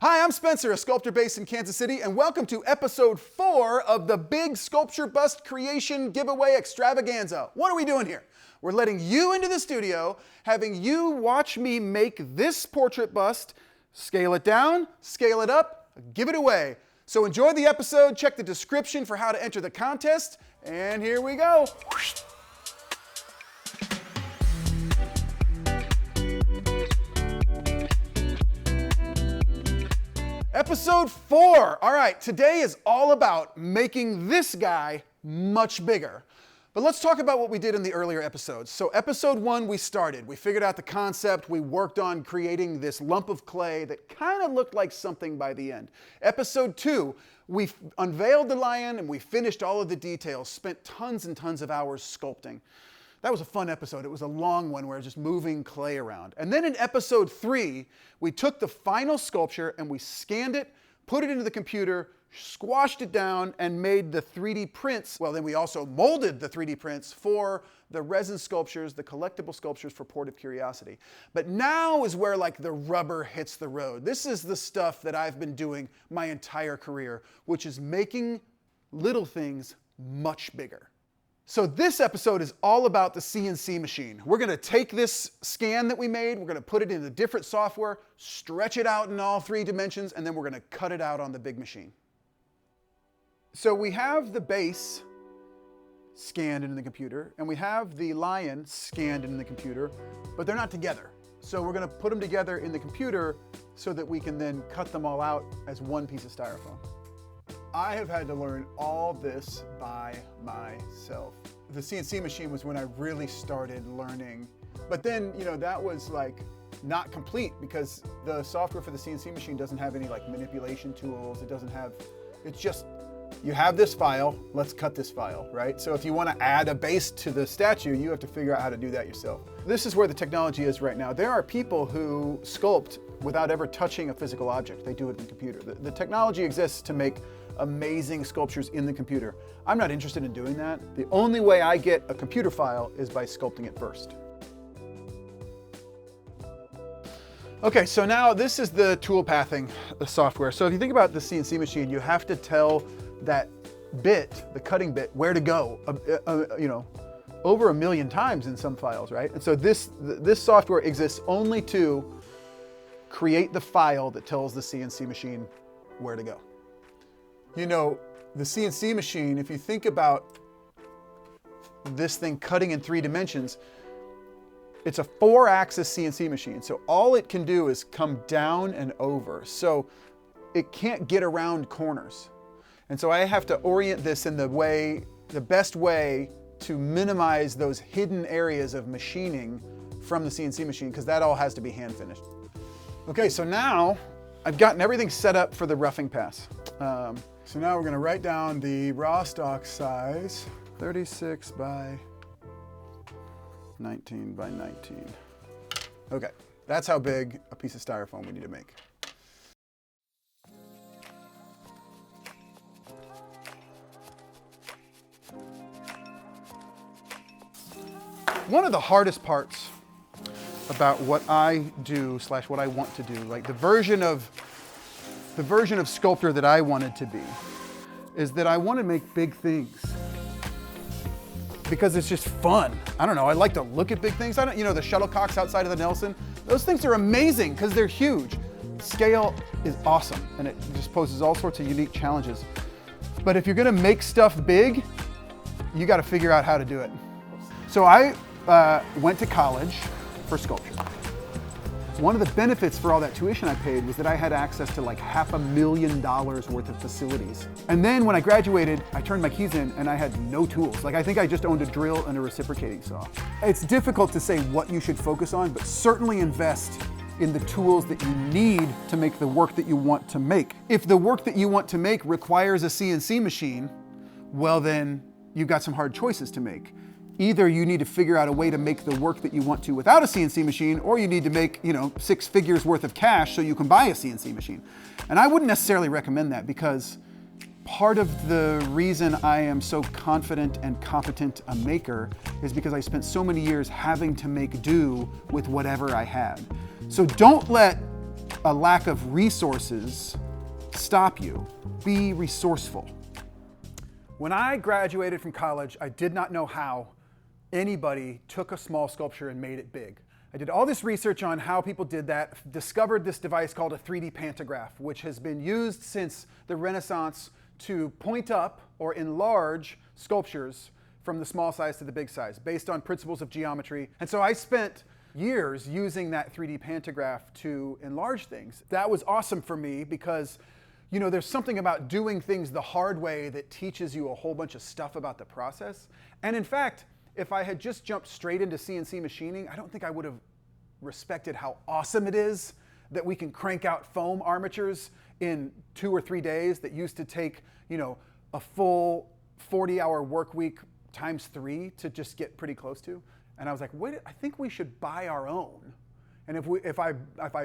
Hi, I'm Spencer, a sculptor based in Kansas City, and welcome to episode 4 of the Big Sculpture Bust Creation Giveaway Extravaganza. What are we doing here? We're letting you into the studio, having you watch me make this portrait bust, scale it down, scale it up, give it away. So enjoy the episode, check the description for how to enter the contest, and here we go. Episode 4. All right, today is all about making this guy much bigger. But let's talk about what we did in the earlier episodes. So episode 1, we figured out the concept, we worked on creating this lump of clay that kind of looked like something by the end. Episode 2, we unveiled the lion and we finished all of the details, spent tons and tons of hours sculpting. That was a fun episode. It was a long one where I was just moving clay around. And then in episode 3, we took the final sculpture and we scanned it, put it into the computer, squashed it down, and made the 3D prints. Well, then we also molded the 3D prints for the resin sculptures, the collectible sculptures for Port of Curiosity. But now is where like the rubber hits the road. This is the stuff that I've been doing my entire career, which is making little things much bigger. So this episode is all about the CNC machine. We're going to take this scan that we made, we're going to put it into different software, stretch it out in all 3 dimensions, and then we're going to cut it out on the big machine. So we have the base scanned in the computer, and we have the lion scanned in the computer, but they're not together. So we're going to put them together in the computer so that we can then cut them all out as one piece of styrofoam. I have had to learn all this by myself. The CNC machine was when I really started learning. But then, that was like not complete because the software for the CNC machine doesn't have any like manipulation tools. It's just, you have this file, let's cut this file, right? So if you want to add a base to the statue, you have to figure out how to do that yourself. This is where the technology is right now. There are people who sculpt without ever touching a physical object. They do it in the computer. The technology exists to make amazing sculptures in the computer. I'm not interested in doing that. The only way I get a computer file is by sculpting it first. Okay, so now this is the tool pathing software. So if you think about the CNC machine, you have to tell that bit, the cutting bit, where to go, over 1 million times in some files, right? And so this software exists only to create the file that tells the CNC machine where to go. The CNC machine, if you think about this thing cutting in 3 dimensions, it's a 4-axis CNC machine. So all it can do is come down and over. So it can't get around corners. And so I have to orient this in the best way to minimize those hidden areas of machining from the CNC machine, because that all has to be hand finished. Okay, so now I've gotten everything set up for the roughing pass. So now we're going to write down the raw stock size, 36 by 19 by 19. Okay, that's how big a piece of styrofoam we need to make. One of the hardest parts about what I do / what I want to do, like the version of sculptor that I wanted to be, is that I want to make big things because it's just fun. I don't know, I like to look at big things. The shuttlecocks outside of the Nelson, those things are amazing because they're huge. Scale is awesome and it just poses all sorts of unique challenges. But if you're going to make stuff big, you got to figure out how to do it. So I went to college for sculpture. One of the benefits for all that tuition I paid was that I had access to like $500,000 worth of facilities. And then when I graduated, I turned my keys in and I had no tools. Like I think I just owned a drill and a reciprocating saw. It's difficult to say what you should focus on, but certainly invest in the tools that you need to make the work that you want to make. If the work that you want to make requires a CNC machine, well then you've got some hard choices to make. Either you need to figure out a way to make the work that you want to without a CNC machine, or you need to make, 6 figures worth of cash so you can buy a CNC machine. And I wouldn't necessarily recommend that because part of the reason I am so confident and competent a maker is because I spent so many years having to make do with whatever I had. So don't let a lack of resources stop you. Be resourceful. When I graduated from college, I did not know how anybody took a small sculpture and made it big. I did all this research on how people did that, discovered this device called a 3D pantograph, which has been used since the Renaissance to point up or enlarge sculptures from the small size to the big size, based on principles of geometry. And so I spent years using that 3D pantograph to enlarge things. That was awesome for me because, you know, there's something about doing things the hard way that teaches you a whole bunch of stuff about the process. And in fact, if I had just jumped straight into CNC machining, I don't think I would have respected how awesome it is that we can crank out foam armatures in 2 or 3 days that used to take, you know, a full 40-hour work week times 3 to just get pretty close to. And I was like, wait, I think we should buy our own. And if I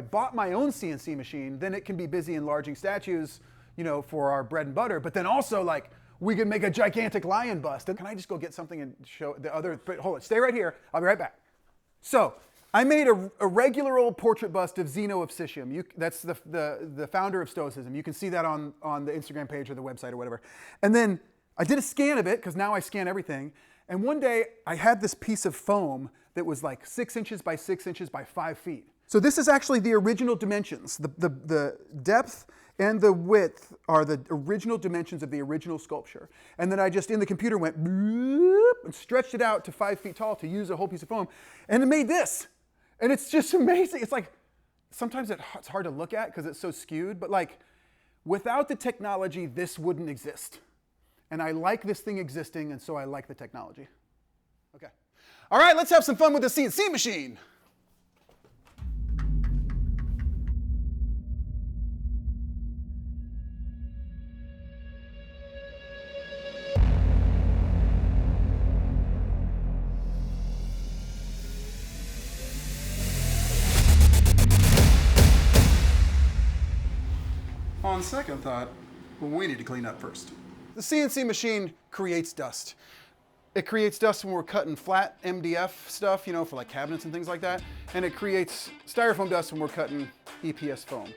bought my own CNC machine, then it can be busy enlarging statues, you know, for our bread and butter. But then also, like, we could make a gigantic lion bust. And can I just go get something and show the other? But hold on, stay right here. I'll be right back. So I made a regular old portrait bust of Zeno of Citium. That's the founder of Stoicism. You can see that on the Instagram page or the website or whatever. And then I did a scan of it, because now I scan everything. And one day I had this piece of foam that was like 6 inches by 6 inches by 5 feet. So this is actually the original dimensions. The depth and the width are the original dimensions of the original sculpture. And then I just, in the computer, went bloop, and stretched it out to 5 feet tall to use a whole piece of foam. And it made this. And it's just amazing. It's like, sometimes it's hard to look at because it's so skewed. But like, without the technology, this wouldn't exist. And I like this thing existing, and so I like the technology. Okay. All right, let's have some fun with the CNC machine. On second thought, we need to clean up first. The CNC machine creates dust. It creates dust when we're cutting flat MDF stuff, you know, for like cabinets and things like that. And it creates styrofoam dust when we're cutting EPS foam.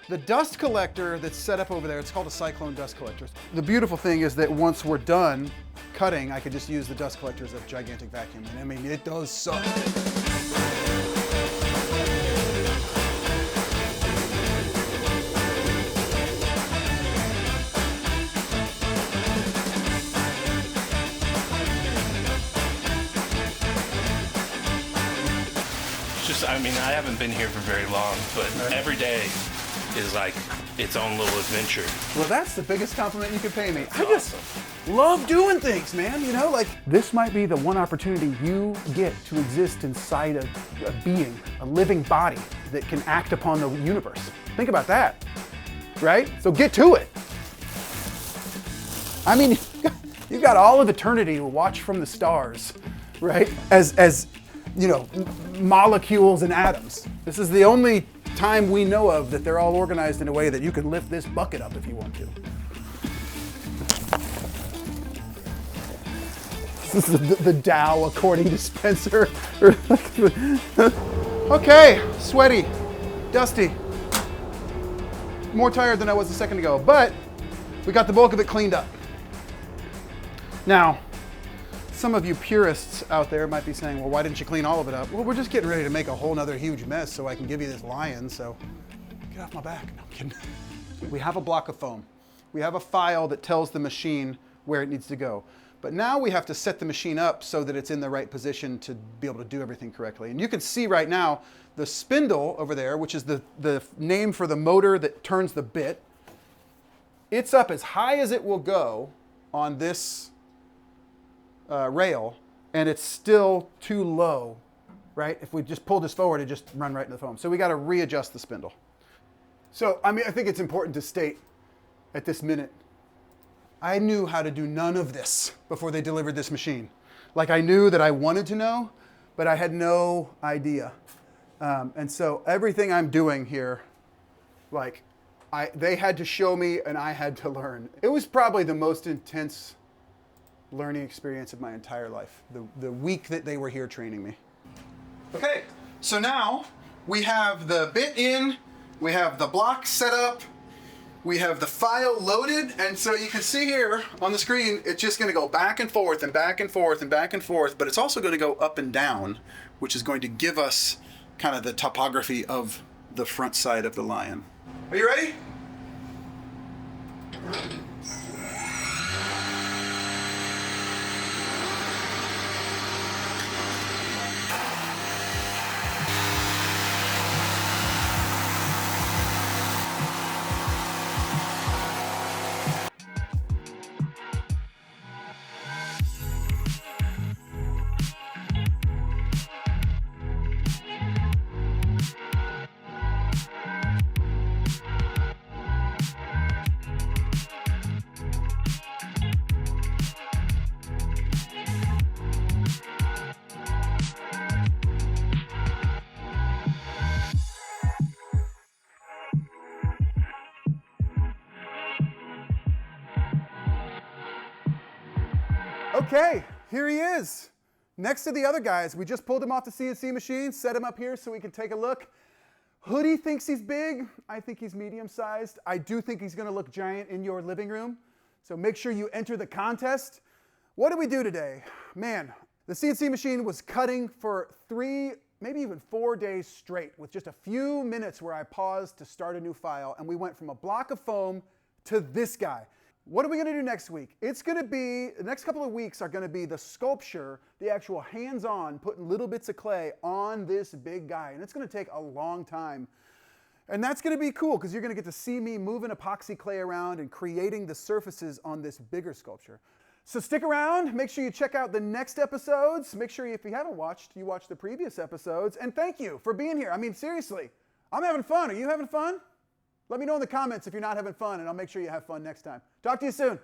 The dust collector that's set up over there, it's called a cyclone dust collector. The beautiful thing is that once we're done cutting, I could just use the dust collector as a gigantic vacuum. And I mean, it does suck. I mean, I haven't been here for very long, but every day is like its own little adventure. Well, that's the biggest compliment you could pay me. I just love doing things, man. You know, like, this might be the one opportunity you get to exist inside a being, a living body that can act upon the universe. Think about that, right? So get to it. I mean, you got all of eternity to watch from the stars, right? As you know, molecules and atoms. This is the only time we know of that they're all organized in a way that you can lift this bucket up if you want to. This is the Tao according to Spencer. Okay, sweaty, dusty. More tired than I was a second ago, but we got the bulk of it cleaned up. Now, some of you purists out there might be saying, well, why didn't you clean all of it up? Well, we're just getting ready to make a whole nother huge mess so I can give you this lion, so get off my back. No, I'm kidding. We have a block of foam. We have a file that tells the machine where it needs to go. But now we have to set the machine up so that it's in the right position to be able to do everything correctly. And you can see right now the spindle over there, which is the name for the motor that turns the bit. It's up as high as it will go on this rail, and it's still too low, right? If we just pull this forward, it just run right into the foam. So we got to readjust the spindle. So, I mean, I think it's important to state at this minute, I knew how to do none of this before they delivered this machine. Like, I knew that I wanted to know, but I had no idea. And so everything I'm doing here, like, they had to show me and I had to learn. It was probably the most intense learning experience of my entire life, the week that they were here training me. Okay, so now we have the bit in We have the block set up. We have the file loaded, and so you can see here on the screen, it's just going to go back and forth and back and forth and back and forth, but it's also going to go up and down, which is going to give us kind of the topography of the front side of the lion. Are you ready? Okay, here he is. Next to the other guys, we just pulled him off the CNC machine, set him up here so we can take a look. Hoodie thinks he's big. I think he's medium-sized. I do think he's going to look giant in your living room. So make sure you enter the contest. What did we do today? Man, the CNC machine was cutting for 3, maybe even 4 days straight with just a few minutes where I paused to start a new file, and we went from a block of foam to this guy. What are we going to do next week? It's going to be, the next couple of weeks are going to be the sculpture, the actual hands-on, putting little bits of clay on this big guy. And it's going to take a long time. And that's going to be cool because you're going to get to see me moving epoxy clay around and creating the surfaces on this bigger sculpture. So stick around. Make sure you check out the next episodes. Make sure if you haven't watched, you watch the previous episodes. And thank you for being here. I mean, seriously, I'm having fun. Are you having fun? Let me know in the comments if you're not having fun, and I'll make sure you have fun next time. Talk to you soon.